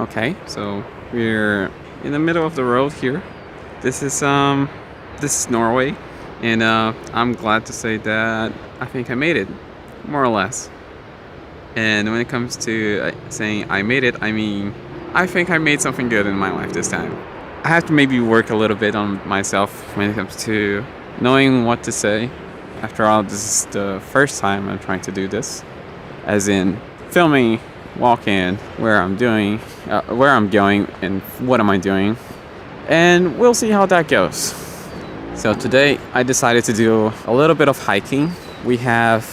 Okay, so we're in the middle of the road here. This is Norway, and I'm glad to say that I think I made it, more or less. And when it comes to saying I made it, I mean I think I made something good in my life this time. I have to maybe work a little bit on myself when it comes to knowing what to say. After all, this is the first time I'm trying to do this, as in filming walk-in, where I'm going, and what am I doing, and we'll see how that goes. So today I decided to do a little bit of hiking. We have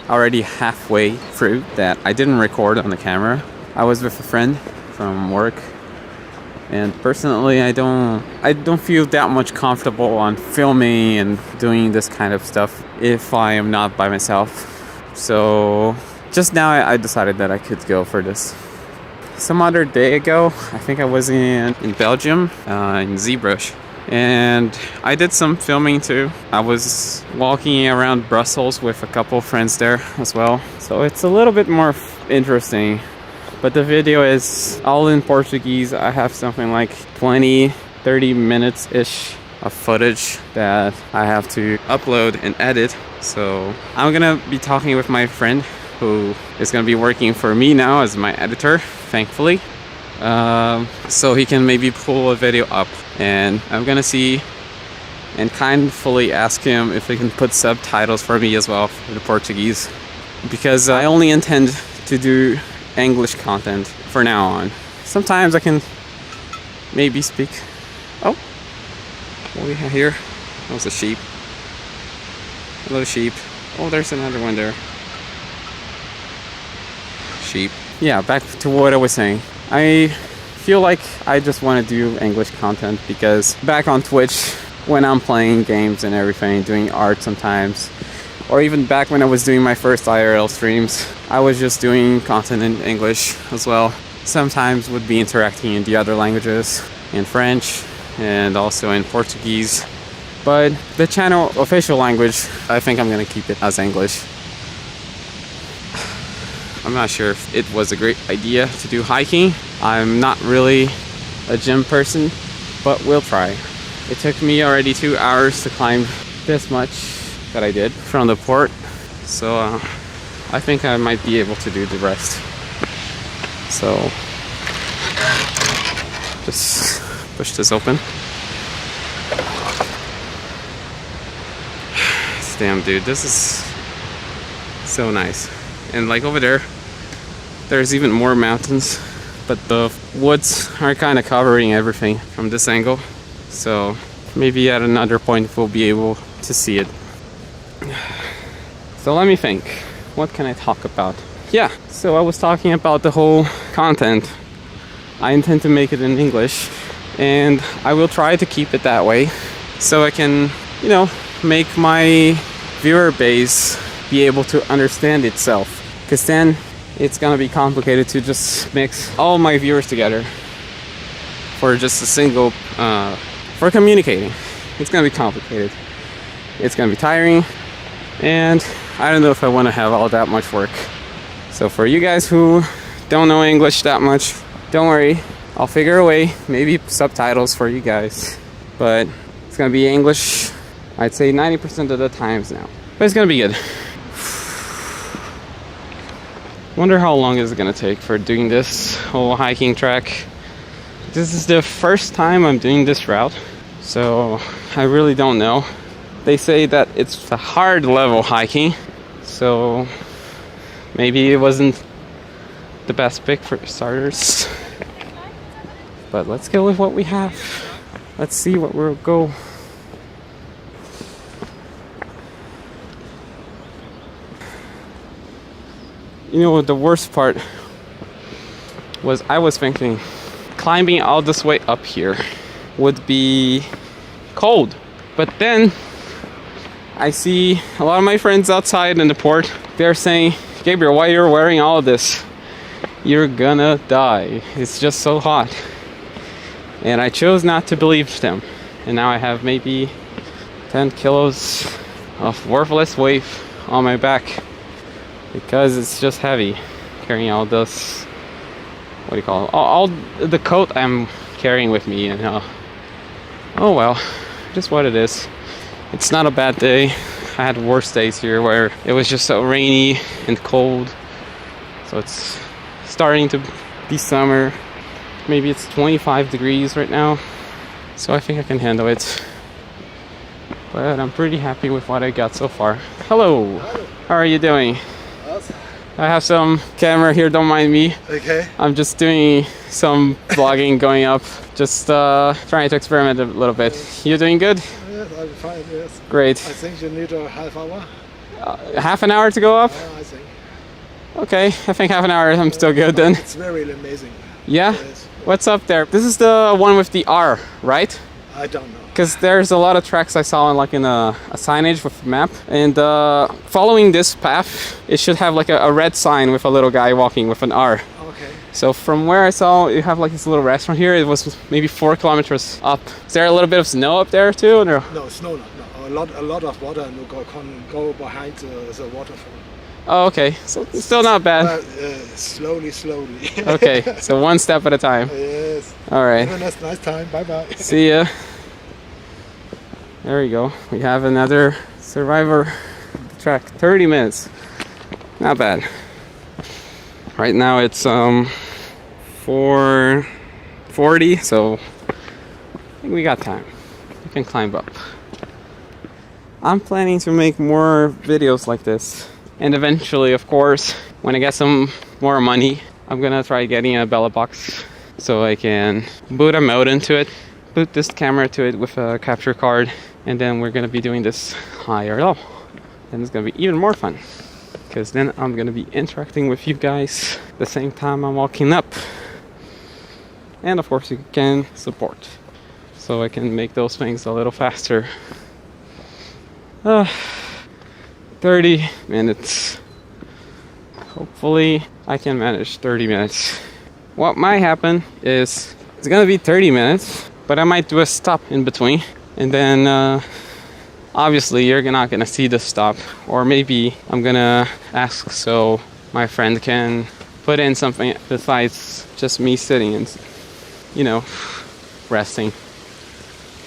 already halfway through that. I didn't record on the camera. I was with a friend from work, and personally I don't feel that much comfortable on filming and doing this kind of stuff if I am not by myself. So just now I decided that I could go for this. Some other day ago, I think I was in Belgium, in Zeebrugge, and I did some filming too. I was walking around Brussels with a couple of friends there as well. So it's a little bit more interesting, but the video is all in Portuguese. I have something like 20-30 minutes-ish of footage that I have to upload and edit. So I'm gonna be talking with my friend who is going to be working for me now as my editor, thankfully. So he can maybe pull a video up, and I'm going to see and kindly ask him if he can put subtitles for me as well for the Portuguese, because I only intend to do English content for now on. Sometimes I can maybe speak. Oh, what we have here? That was a sheep. Hello, sheep. Oh, there's another one there. Sheep. Yeah, back to what I was saying. I feel like I just want to do English content because back on Twitch, when I'm playing games and everything, doing art sometimes, or even back when I was doing my first IRL streams, I was just doing content in English as well. Sometimes would be interacting in the other languages, in French and also in Portuguese. But the channel official language, I think I'm gonna keep it as English. I'm not sure if it was a great idea to do hiking. I'm not really a gym person, but we'll try. It took me already 2 hours to climb this much that I did from the port. So I think I might be able to do the rest. So just push this open. Damn, dude, this is so nice. And like over there, there's even more mountains, but the woods are kind of covering everything from this angle. So maybe at another point we'll be able to see it. So let me think, what can I talk about? Yeah, so I was talking about the whole content. I intend to make it in English, and I will try to keep it that way so I can, make my viewer base be able to understand itself. Because then it's gonna be complicated to just mix all my viewers together for just a single, for communicating. It's gonna be complicated. It's gonna be tiring, and I don't know if I want to have all that much work. So for you guys who don't know English that much, don't worry. I'll figure a way, maybe subtitles for you guys. But it's gonna be English, I'd say 90% of the times now. But it's gonna be good. Wonder how long is it gonna take for doing this whole hiking track. This is the first time I'm doing this route, so I really don't know. They say that it's a hard level hiking, so maybe it wasn't the best pick for starters. But let's go with what we have. Let's see what we'll go. You know what the worst part was? I was thinking climbing all this way up here would be cold. But then I see a lot of my friends outside in the port. They're saying, Gabriel, why you're wearing all of this? You're gonna die. It's just so hot. And I chose not to believe them. And now I have maybe 10 kilos of worthless weight on my back, because it's just heavy carrying all this what do you call it? All the coat I'm carrying with me, and oh well, just what it is. It's not a bad day. I had worse days here where it was just so rainy and cold. So it's starting to be summer. Maybe it's 25 degrees right now. So I think I can handle it. But I'm pretty happy with what I got so far. Hello. How are you doing? I have some camera here, don't mind me. Okay. I'm just doing some vlogging going up. Just trying to experiment a little bit. You doing good? Yes, I'm fine, yes. Great. I think you need a half hour. Half an hour to go up? I think. Okay, I think half an hour I'm still good then. It's very amazing. Yeah? Yes. What's up there? This is the one with the R, right? I don't know. Because there's a lot of tracks I saw in a signage with a map, and following this path it should have like a red sign with a little guy walking with an R. Okay. So from where I saw, you have like this little restaurant here. It was maybe 4 kilometers up. Is there a little bit of snow up there too? Or no? No, snow not. No. A lot of water and can go behind the waterfall. Oh, okay. So it's still not bad. Slowly. Okay, so one step at a time. Yes. All right. Have a nice time. Bye bye. See ya. There we go. We have another survivor track. 30 minutes. Not bad. Right now it's 4:40, so I think we got time. We can climb up. I'm planning to make more videos like this. And eventually, of course, when I get some more money, I'm gonna try getting a Bella box so I can boot a mode into it, boot this camera to it with a capture card, and then we're gonna be doing this IRL. And it's gonna be even more fun, because then I'm gonna be interacting with you guys the same time I'm walking up. And of course, you can support, so I can make those things a little faster. 30 minutes. Hopefully I can manage 30 minutes. What might happen is it's gonna be 30 minutes, but I might do a stop in between, and then obviously you're not gonna see the stop, or maybe I'm gonna ask so my friend can put in something besides just me sitting and, you know, resting,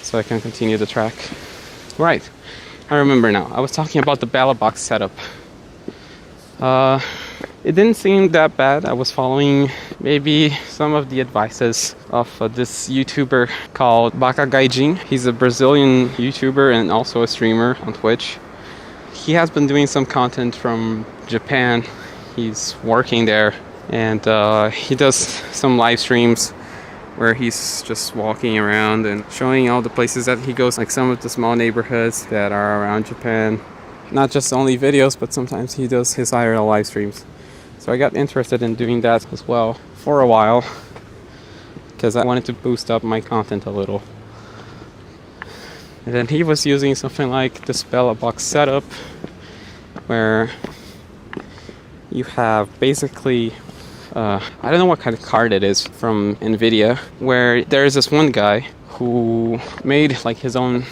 so I can continue the track. Right, I remember now. I was talking about the Bella box setup. It didn't seem that bad. I was following maybe some of the advices of this YouTuber called Geiranger. He's a Brazilian YouTuber and also a streamer on Twitch. He has been doing some content from Japan. He's working there, and he does some live streams where he's just walking around and showing all the places that he goes, like some of the small neighborhoods that are around Japan. Not just only videos, but sometimes he does his IRL live streams. So I got interested in doing that as well for a while, because I wanted to boost up my content a little. And then he was using something like this Bella box setup, where you have basically I don't know what kind of card it is from NVIDIA, where there's this one guy who made like his own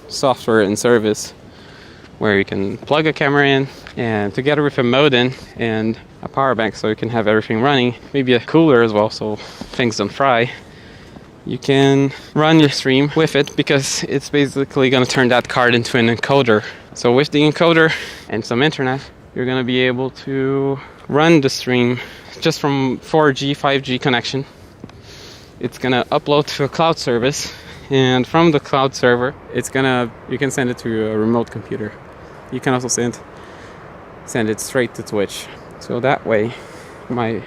software and service where you can plug a camera in, and together with a modem and a power bank so you can have everything running, maybe a cooler as well so things don't fry, you can run your stream with it, because it's basically going to turn that card into an encoder. So with the encoder and some internet, you're going to be able to run the stream just from 4G, 5G connection. It's going to upload to a cloud service, and from the cloud server, you can send it to a remote computer. You can also send it straight to Twitch. So that way, my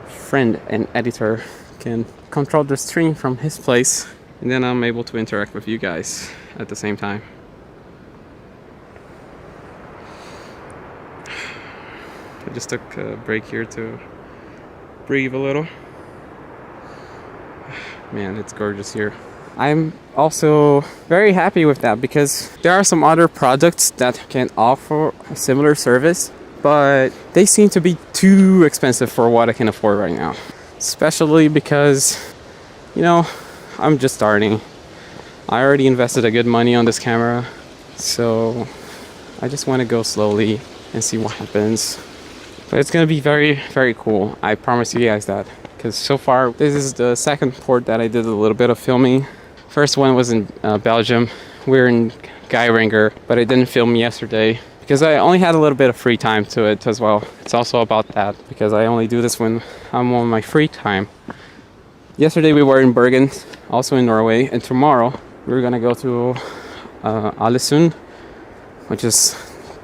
friend and editor can control the stream from his place, and then I'm able to interact with you guys at the same time. I just took a break here to breathe a little. Man, it's gorgeous here. I'm also very happy with that, because there are some other products that can offer a similar service, but they seem to be too expensive for what I can afford right now. Especially because, you know, I'm just starting. I already invested a good money on this camera, so I just want to go slowly and see what happens. But it's gonna be very, very cool. I promise you guys that. because so far this is the second port that I did a little bit of filming. First one was in Belgium. We're in Geiranger, but I didn't film yesterday because I only had a little bit of free time to it as well. It's also about that because I only do this when I'm on my free time. Yesterday we were in Bergen, also in Norway, and tomorrow we're gonna go to Alesund, which is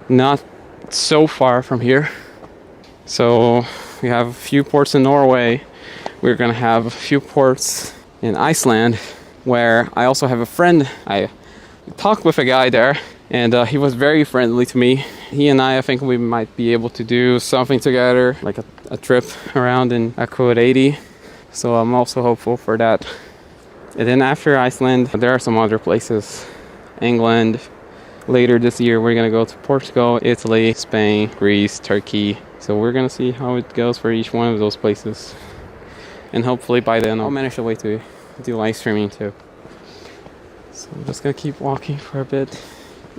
not so far from here. So we have a few ports in Norway. We're gonna have a few ports in Iceland, where I also have a friend. I talked with a guy there, and he was very friendly to me. He and I think we might be able to do something together, like a trip around in Code 80. So I'm also hopeful for that. And then after Iceland, there are some other places. England. Later this year, we're gonna go to Portugal, Italy, Spain, Greece, Turkey. So we're gonna see how it goes for each one of those places. And hopefully by then I'll manage a way to do live streaming too. So I'm just gonna keep walking for a bit.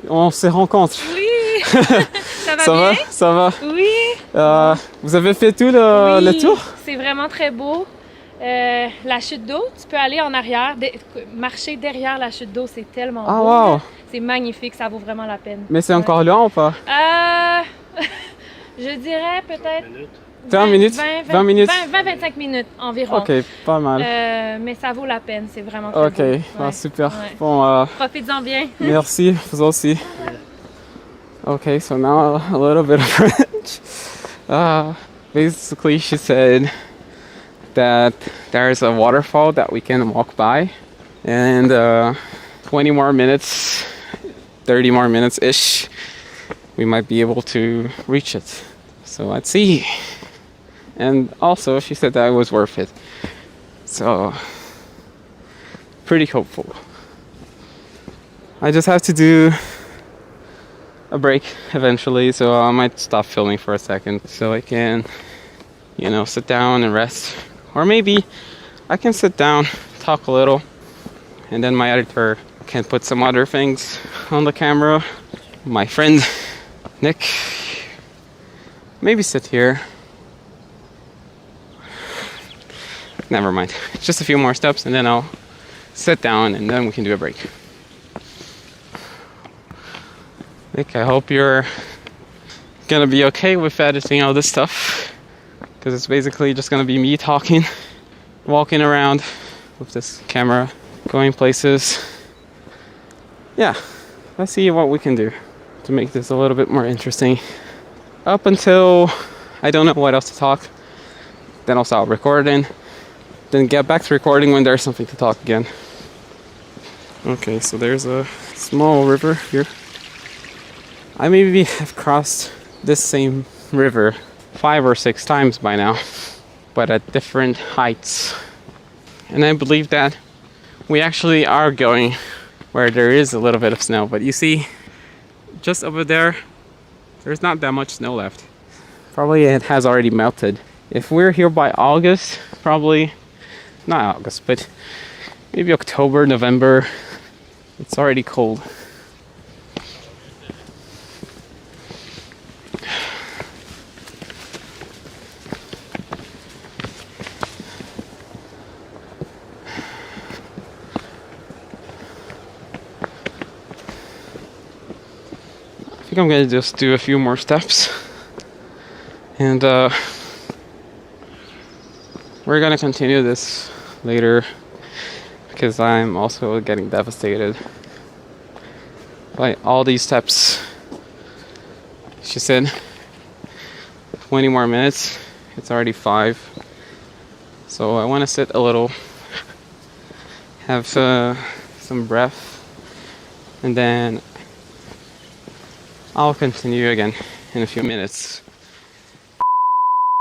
On se rencontre. Oui. Ça va Ça bien? va? Ça va? Oui. Vous avez fait tout le Oui, tour? c'est vraiment très beau. La chute d'eau, tu peux aller en arrière, marcher derrière la chute d'eau, c'est tellement Ah beau. wow! C'est magnifique, ça vaut vraiment la peine. Mais c'est encore loin ou pas? Je dirais peut-être 20 minutes? 20 minutes? 20-25 minutes environ. Ok, pas mal. Mais ça vaut la peine, c'est vraiment très Ok, beau. ah, Ouais. super. Ouais. Bon, Profites-en bien. merci, vous aussi. Okay, so now a little bit of French. Basically, she said that there's a waterfall that we can walk by, and 20 more minutes, 30 more minutes-ish, we might be able to reach it. So let's see. And also, she said that it was worth it. So, pretty hopeful. I just have to do a break eventually, so I might stop filming for a second so I can, you know, sit down and rest. Or maybe I can sit down, talk a little, and then my editor can put some other things on the camera. My friend Nick, maybe sit here. Never mind. Just a few more steps and then I'll sit down and then we can do a break. Nick, I hope you're gonna be okay with editing all this stuff, because it's basically just gonna be me talking, walking around with this camera, going places. Yeah, let's see what we can do to make this a little bit more interesting. Up until I don't know what else to talk, then I'll stop recording, then get back to recording when there's something to talk again. Okay, so there's a small river here. I maybe have crossed this same river 5 or 6 times by now, but at different heights. And I believe that we actually are going where there is a little bit of snow, but you see, just over there, there's not that much snow left. Probably it has already melted. If we're here by August, probably, not August, but maybe October, November, it's already cold. I think I'm gonna just do a few more steps, and we're gonna continue this later, because I'm also getting devastated by all these steps. She said 20 more minutes, it's already 5, so I want to sit a little, have some breath, and then I'll continue again in a few minutes.